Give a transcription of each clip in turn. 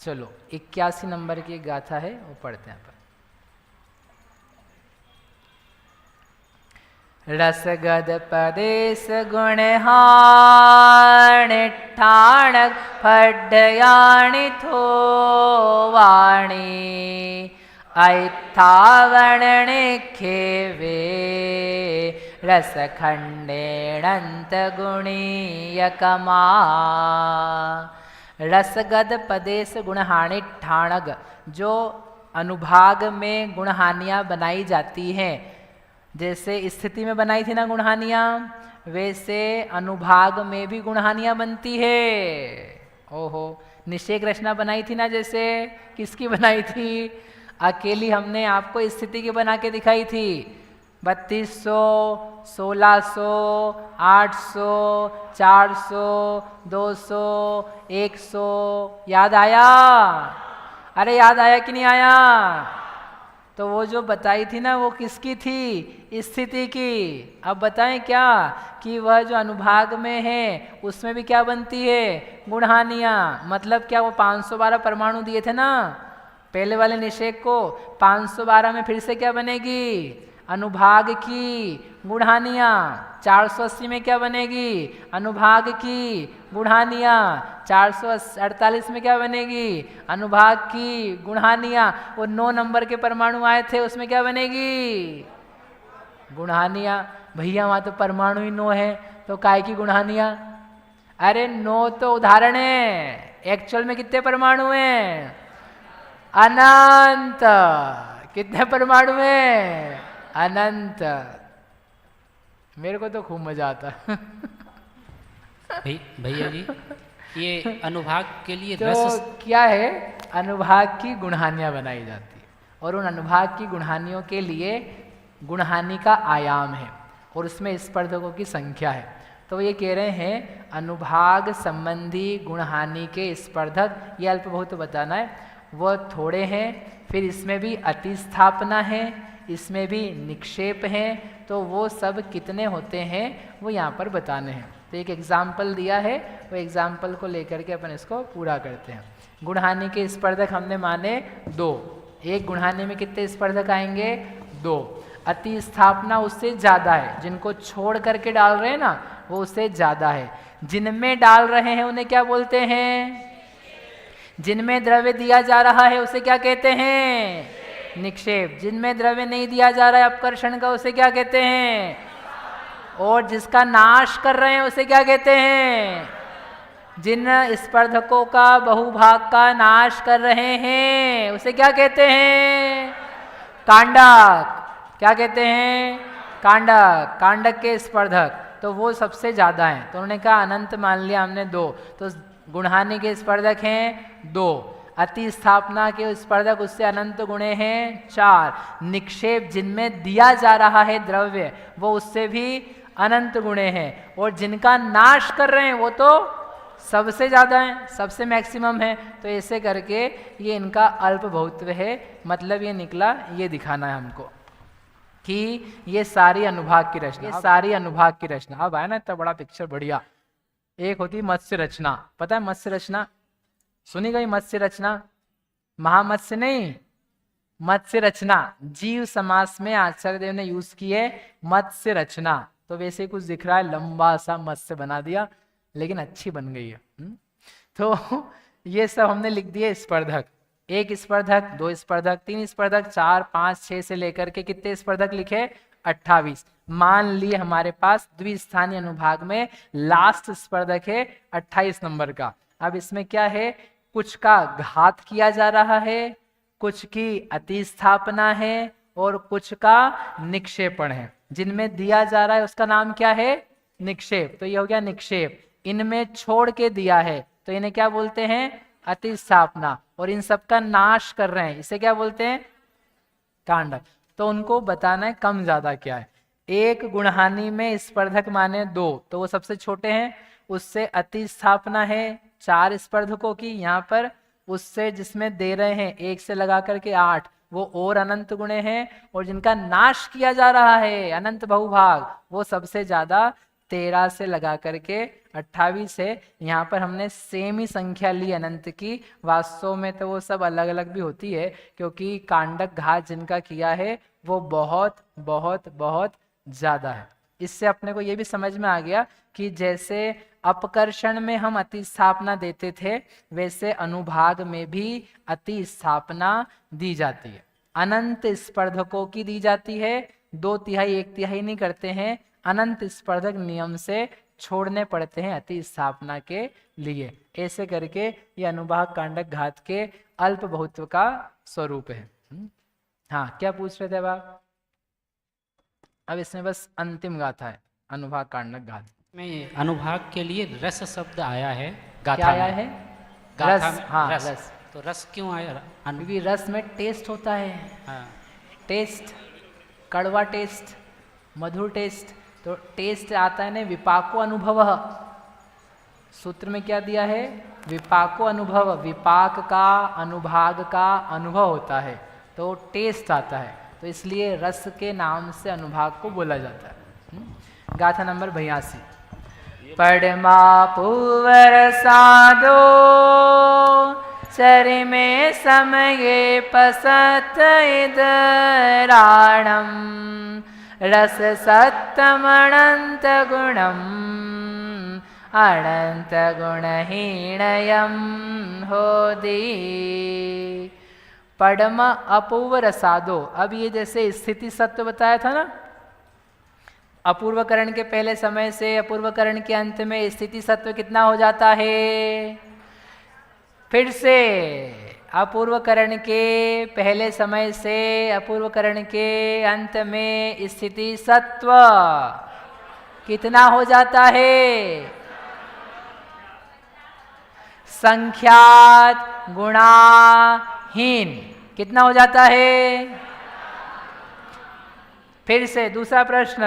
चलो 81 नंबर की एक गाथा है, वो पढ़ते हैं अपन। रसगद पदेश गुणहाणिठाणक फड्डयाणि थो वाणी ऐत्थावणने खेवे रसखंडेणंत गुणीयकमा। रसगद पदेश गुणहानि ठाणग, जो अनुभाग में गुणहानियाँ बनाई जाती हैं, जैसे स्थिति में बनाई थी ना गुणहानियाँ, वैसे अनुभाग में भी गुणहानियाँ बनती है। ओहो, निषेक रचना बनाई थी ना, जैसे किसकी बनाई थी? अकेली हमने आपको स्थिति की बना के दिखाई थी। 3200, 1600, 800, 400, 200, 100, याद आया? अरे याद आया कि नहीं आया? तो वो जो बताई थी ना, वो किसकी थी? स्थिति की। अब बताएं क्या कि वह जो अनुभाग में है उसमें भी क्या बनती है? गुणहानियाँ। मतलब क्या? वो 512 परमाणु दिए थे ना पहले वाले निषेक को, 512 में फिर से क्या बनेगी? अनुभाग की गुणहानियाँ। 480 में क्या बनेगी? अनुभाग की गुणहानियाँ। 448 में क्या बनेगी? अनुभाग की गुणहानियाँ। वो 9 नंबर के परमाणु आए थे, उसमें क्या बनेगी? गुणहानियाँ। भैया वहाँ तो परमाणु ही 9 है, तो काय की गुणहानियाँ? अरे 9 तो उदाहरण है, एक्चुअल में कितने परमाणु हैं? अनंत। कितने परमाणु हैं? अनंत। मेरे को तो खूब मजा आता है। भैया जी, ये अनुभाग के लिए तो रस क्या है? अनुभाग की गुणहानियाँ बनाई जाती है, और उन अनुभाग की गुणहानियों के लिए गुणहानि का आयाम है, और उसमें स्पर्धकों की संख्या है। तो ये कह रहे हैं अनुभाग संबंधी गुणहानि के स्पर्धक, ये अल्प बहुत बताना है, वह थोड़े हैं। फिर इसमें भी अतिस्थापना है, इसमें भी निक्षेप है, तो वो सब कितने होते हैं वो यहाँ पर बताने हैं। तो एक एग्जाम्पल दिया है, वो एग्जाम्पल को लेकर के अपन इसको पूरा करते हैं। गुणहानि के स्पर्धक हमने माने 2। एक गुणहानि में कितने स्पर्धक आएंगे? 2। अति स्थापना उससे ज़्यादा है, जिनको छोड़ करके डाल रहे हैं ना, वो उससे ज़्यादा है। जिनमें डाल रहे हैं उन्हें क्या बोलते हैं? जिनमें द्रव्य दिया जा रहा है उसे क्या कहते हैं? निक्षेप। जिनमें द्रव्य नहीं दिया जा रहा है अपकर्षण का, उसे क्या कहते हैं? और जिसका नाश कर रहे हैं उसे क्या कहते हैं? जिन स्पर्धकों का बहुभाग का नाश कर रहे हैं उसे क्या कहते हैं? कांडक। क्या कहते हैं? कांडक। कांडक के स्पर्धक तो वो सबसे ज़्यादा हैं, तो उन्होंने कहा अनंत मान लिया हमने 2। तो गुणहानि के स्पर्धक हैं 2, अति स्थापना के स्पर्धक उससे अनंत गुणे हैं 4, निक्षेप जिनमें दिया जा रहा है द्रव्य वो उससे भी अनंत गुणे हैं, और जिनका नाश कर रहे हैं वो तो सबसे ज़्यादा है, सबसे मैक्सिमम है। तो ऐसे करके ये इनका अल्प बहुत्व है। मतलब ये निकला, ये दिखाना है हमको कि ये सारी अनुभाग की रचना, ये सारी अनुभाग की रचना। अब आया ना इतना बड़ा पिक्चर, बढ़िया। एक होती मत्स्य रचना, पता है मत्स्य रचना? सुनी गई मत्स्य रचना? महामत्स्य नहीं, मत्स्य रचना। जीव समास में आचार्य देव ने यूज की है मत्स्य रचना। तो वैसे कुछ दिख रहा है, लंबा सा मत्स्य बना दिया, लेकिन अच्छी बन गई है। तो ये सब हमने लिख दिए स्पर्धक। 1 स्पर्धक, 2 स्पर्धक, 3 स्पर्धक, 4, 5, 6 से लेकर के कितने स्पर्धक लिखे? 28। मान लिए हमारे पास द्विस्थानीय अनुभाग में लास्ट स्पर्धक है 28 नंबर का। अब इसमें क्या है? कुछ का घात किया जा रहा है, कुछ की अतिस्थापना है, और कुछ का निक्षेपण है। जिनमें दिया जा रहा है उसका नाम क्या है? निक्षेप। तो ये हो गया निक्षेप। इनमें छोड़ के दिया है तो इन्हें क्या बोलते हैं? अतिस्थापना। और इन सब का नाश कर रहे हैं, इसे क्या बोलते हैं? कांडक। तो उनको बताना है कम ज्यादा क्या है। एक गुणहानि में स्पर्धक माने 2, तो वो सबसे छोटे हैं। उससे अति स्थापना है 4 स्पर्धकों की यहाँ पर। उससे जिसमें दे रहे हैं 1 से लगा करके 8, वो और अनंत गुणे हैं। और जिनका नाश किया जा रहा है अनंत बहुभाग, वो सबसे ज्यादा 13 से लगा करके 28 है। यहाँ पर हमने सेम ही संख्या ली अनंत की। वास्तव में तो वो सब अलग अलग भी होती है, क्योंकि कांडक घात जिनका किया है वो बहुत बहुत बहुत ज़्यादा है। इससे अपने को ये भी समझ में आ गया कि जैसे अपकर्षण में हम अति स्थापना देते थे, वैसे अनुभाग में भी अति स्थापना दी जाती है। अनंत स्पर्धकों की दी जाती है, 2/3 1/3 नहीं करते हैं, अनंत स्पर्धक नियम से छोड़ने पड़ते हैं अति स्थापना के लिए। ऐसे करके ये अनुभाग कांडक घात के अल्प बहुत्व का स्वरूप है। हाँ, क्या पूछ रहे थे अब आप? अब इसमें बस अंतिम गाथा है अनुभाग कांडक घात में। अनुभाग के लिए रस शब्द आया है गाथा क्या आया में। है? गाथा रस, में हाँ, रस। रस। तो रस क्यों आया? क्योंकि रस में टेस्ट होता है। हाँ। टेस्ट, कड़वा टेस्ट, मधुर टेस्ट। तो टेस्ट आता है ना विपाको अनुभव। सूत्र में क्या दिया है? विपाको अनुभव। विपाक का, अनुभाग का अनुभव होता है तो टेस्ट आता है, तो इसलिए रस के नाम से अनुभाग को बोला जाता है। गाथा नंबर 82। पड़मा पुवर सादो चरिमे समये पसत इदराणम रस सत्तमनंत गुणम अनंत गुणहीणयम होदी। पडम अपूर्व रसादो। अब ये जैसे स्थिति सत्व बताया था ना, अपूर्वकरण के पहले समय से अपूर्वकरण के अंत में स्थिति सत्व कितना हो जाता है? फिर से अपूर्वकरण के पहले समय से अपूर्वकरण के अंत में स्थिति सत्व कितना हो जाता है? संख्यात गुणाहीन कितना हो जाता है? फिर से दूसरा प्रश्न,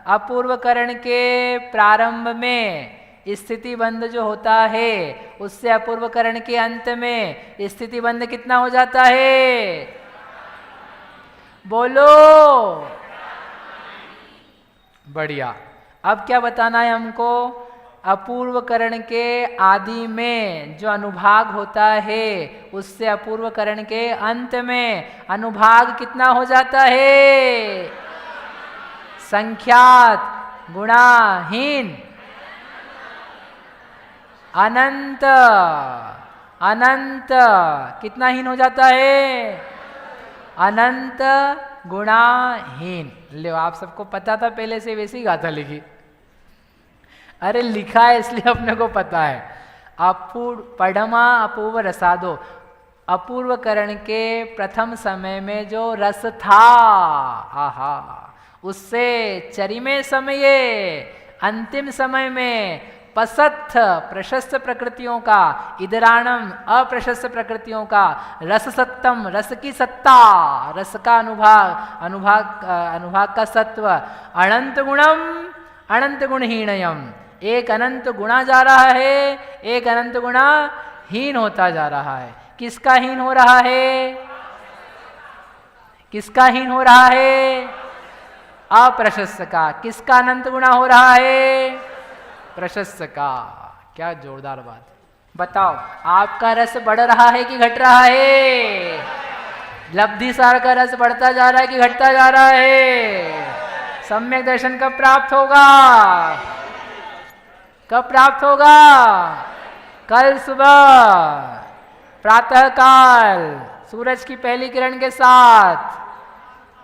अपूर्वकरण के प्रारंभ में स्थिति बंध जो होता है उससे अपूर्वकरण के अंत में स्थिति बंध कितना हो जाता है? बोलो। बढ़िया। अब क्या बताना है हमको? अपूर्वकरण के आदि में जो अनुभाग होता है उससे अपूर्वकरण के अंत में अनुभाग कितना हो जाता है? संख्यात गुणाहीन अनंत। अनंत कितना हीन हो जाता है? अनंत गुणाहीन। लो, आप सबको पता था पहले से, वैसी गाथा लिखी। अरे लिखा है इसलिए अपने को पता है। पढ़मा अपूर्व रसादो, अपूर्वकरण के प्रथम समय में जो रस था, आहा, उससे चरिमे समये अंतिम समय में पसत्थ प्रशस्त प्रकृतियों का, इदराणम अप्रशस्त प्रकृतियों का, रस सत्तम रस की सत्ता, रस का अनुभाग का सत्व, अनंत गुणम अनंत गुणहीनयम, एक अनंत गुणा जा रहा है, एक अनंत गुणा हीन होता जा रहा है। किसका हीन हो रहा है? किसका हीन हो रहा है? अप्रशस्त का। किसका अनंत गुणा हो रहा है? प्रशस्त का। क्या जोरदार बात। बताओ, आपका रस बढ़ रहा है कि घट रहा है? लब्धि सार का रस बढ़ता जा रहा है कि घटता जा रहा है? सम्यक दर्शन कब प्राप्त होगा? कब प्राप्त होगा? कल सुबह प्रातः काल सूरज की पहली किरण के साथ।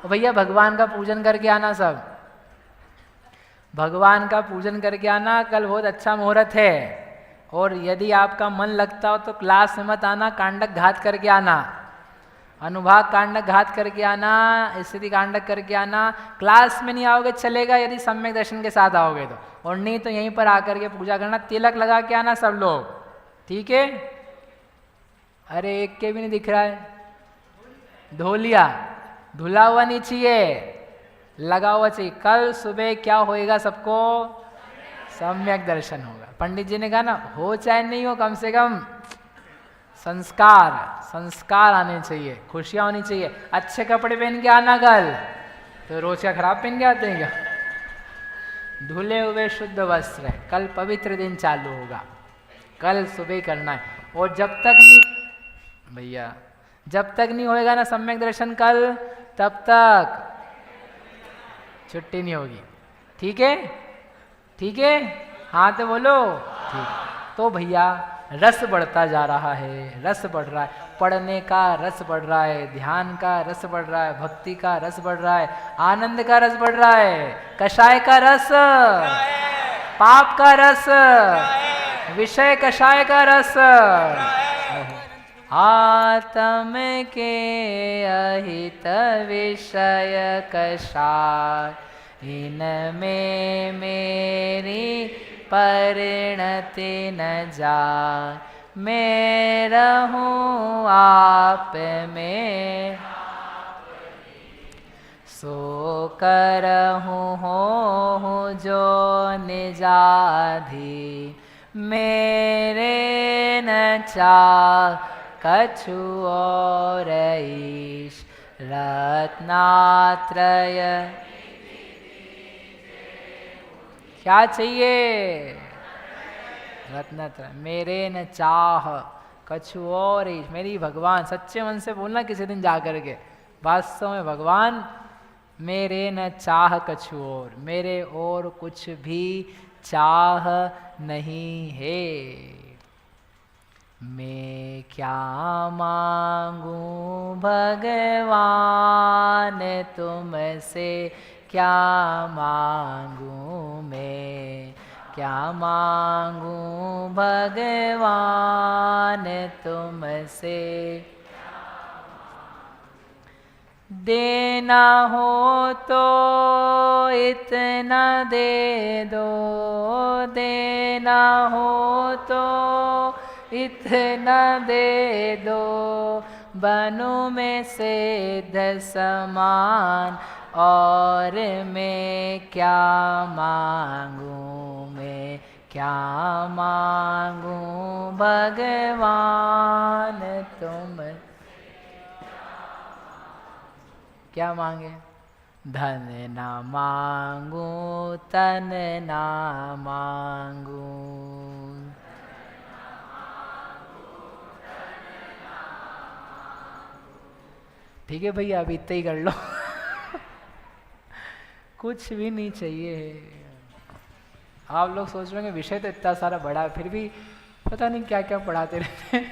भैया भगवान का पूजन करके आना, सब भगवान का पूजन करके आना। कल बहुत अच्छा मुहूर्त है, और यदि आपका मन लगता हो तो क्लास में मत आना, कांडक घात करके आना, अनुभाग कांडक घात करके आना, स्थिति कांडक करके आना। क्लास में नहीं आओगे चलेगा, यदि सम्यक दर्शन के साथ आओगे तो, और नहीं तो यहीं पर आकर के पूजा करना। तिलक लगा के आना सब लोग, ठीक है? अरे एक के भी नहीं दिख रहा है। धोलिया धुला हुआ नहीं चाहिए, लगा हुआ चाहिए। कल सुबह क्या होएगा सबको? सम्यक दर्शन होगा। पंडित जी ने कहा ना, हो चाहे नहीं हो, कम से कम संस्कार आने चाहिए, खुशियाँ होनी चाहिए। अच्छे कपड़े पहन के आना कल, तो रोज क्या खराब पहन के आते हैं क्या? धुले हुए शुद्ध वस्त्र है, कल पवित्र दिन चालू होगा, कल सुबह करना है। और जब तक नहीं भैया, जब तक नहीं होएगा ना सम्यक दर्शन कल, तब तक छुट्टी नहीं होगी। ठीक है, ठीक है, हाँ तो बोलो ठीक। तो भैया रस बढ़ता जा रहा है, रस बढ़ रहा है, पढ़ने का रस बढ़ रहा है, ध्यान का रस बढ़ रहा है, भक्ति का रस बढ़ रहा है, आनंद का रस बढ़ रहा है, कषाय का रस, पाप का रस, विषय कषाय का रस, आत्म के अहित विषय कषाय, इनमें मेरी परिणति न जाए, मैं रहूं आप में, सो करहूं हो जो निजाधि, मेरे न चाह कछु और ईश, रत्नात्रय क्या चाहिए, रत्नत्रय, मेरे न चाह कछु और ईश, मेरी भगवान, सच्चे मन से बोलना किसी दिन जा कर के, वास्तव में भगवान मेरे न चाह कछु और, मेरे और कुछ भी चाह नहीं है। मैं क्या मांगू भगवान तुमसे, क्या मांगू मैं, क्या मांगू भगवान तुमसे, देना हो तो इतना दे दो, देना हो तो इतना दे दो, बनूं में सिद्ध समान, और मैं क्या मांगू, मैं क्या मांगू भगवान तुम, क्या मांगे, धन ना मांगू तन ना मांगू, ठीक है भैया अभी इतना ही कर लो कुछ भी नहीं चाहिए। आप लोग सोच रहे हैं विषय तो इतना सारा बड़ा है, फिर भी पता नहीं क्या क्या पढ़ाते रहते हैं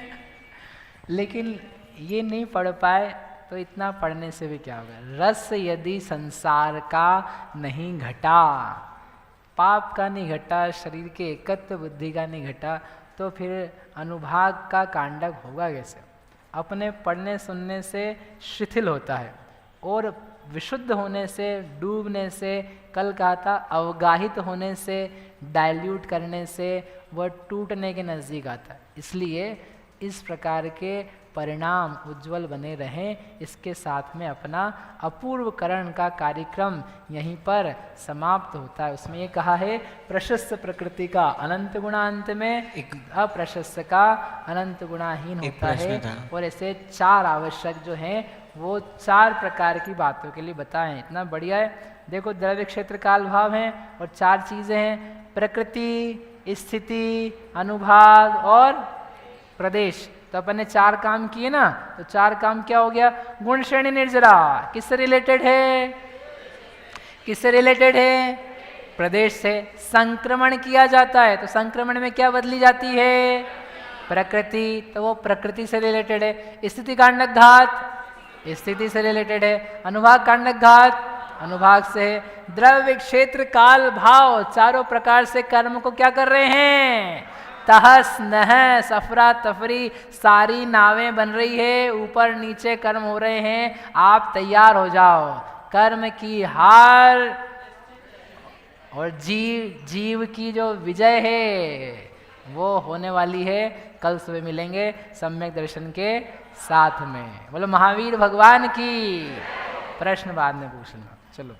लेकिन ये नहीं पढ़ पाए तो इतना पढ़ने से भी क्या होगा। रस यदि संसार का नहीं घटा, पाप का नहीं घटा, शरीर के एकत्व बुद्धि का नहीं घटा, तो फिर अनुभाग का कांडक होगा कैसे। अपने पढ़ने सुनने से शिथिल होता है और विशुद्ध होने से, डूबने से, कल कहा था अवगाहित होने से, डाइल्यूट करने से वह टूटने के नज़दीक आता है। इसलिए इस प्रकार के परिणाम उज्जवल बने रहें, इसके साथ में अपना अपूर्वकरण का कार्यक्रम यहीं पर समाप्त होता है। उसमें ये कहा है प्रशस्त प्रकृति का अनंत गुणांत में, अप्रशस्त का अनंत गुणाहीन होता है। और ऐसे चार आवश्यक जो हैं वो चार प्रकार की बातों के लिए बताएं। इतना बढ़िया है। देखो द्रव्य क्षेत्र काल भाव हैं और चार चीज़ें हैं, प्रकृति, स्थिति, अनुभाग और प्रदेश। तो अपन ने चार काम किए ना, तो चार काम क्या हो गया। गुण श्रेणी निर्जरा किससे रिलेटेड है, किससे रिलेटेड है, प्रदेश से। संक्रमण किया जाता है तो संक्रमण में क्या बदली जाती है, प्रकृति, तो वो प्रकृति से रिलेटेड है। स्थिति कांडक घात स्थिति से रिलेटेड है। अनुभाग कांडक घात अनुभाग से है। द्रव्य क्षेत्र काल भाव चारों प्रकार से कर्म को क्या कर रहे हैं, तहस नहस अफरा तफरी, सारी नावें बन रही है, ऊपर नीचे कर्म हो रहे हैं। आप तैयार हो जाओ, कर्म की हार और जीव की जो विजय है वो होने वाली है। कल सुबह मिलेंगे सम्यक दर्शन के साथ में। बोलो महावीर भगवान की। प्रश्न बाद में पूछना। चलो।